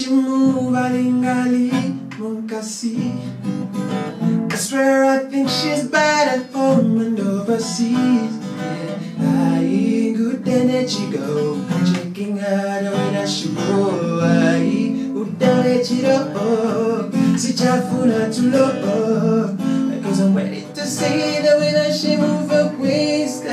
she move, alingali, monkasi. I swear I think she's bad at home and overseas. Yeah, I good energy go, checking her the way that she roll. I good energy go, si chafuna to low. Because I'm ready to see the way that she move her waist.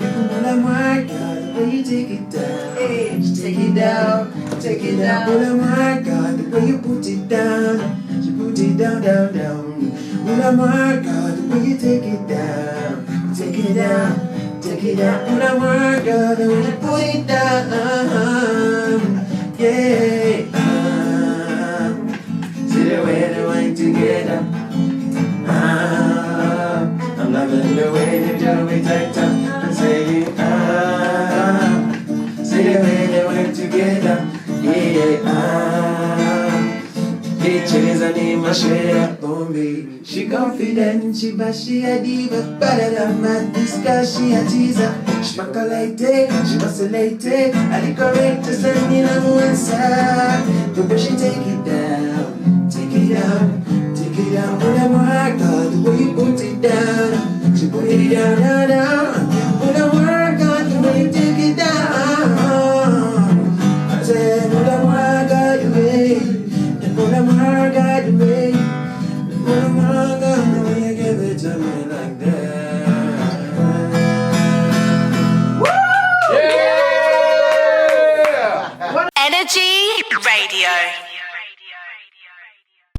Mulamwa, God, the way you take it down. Hey, take it down, take it down. Mulamwa, God, the way you put it down. She put it down, down, down. Mulamwa, God, the way you take it down. Take it down, take it down. Mulamwa, God, the way you put it down. Yeah, see the way they went together. I'm loving the way they do it like that. And saying, see the way they went together. Bitches and in my share, Bombay. She confident, she a diva, better than my disca, she a teaser. She bakalite, she vacillated, I decorate to send in on one side. The way she take it down, take it down, take it down. Oh my God, the way you put it down, she put it down, down, down.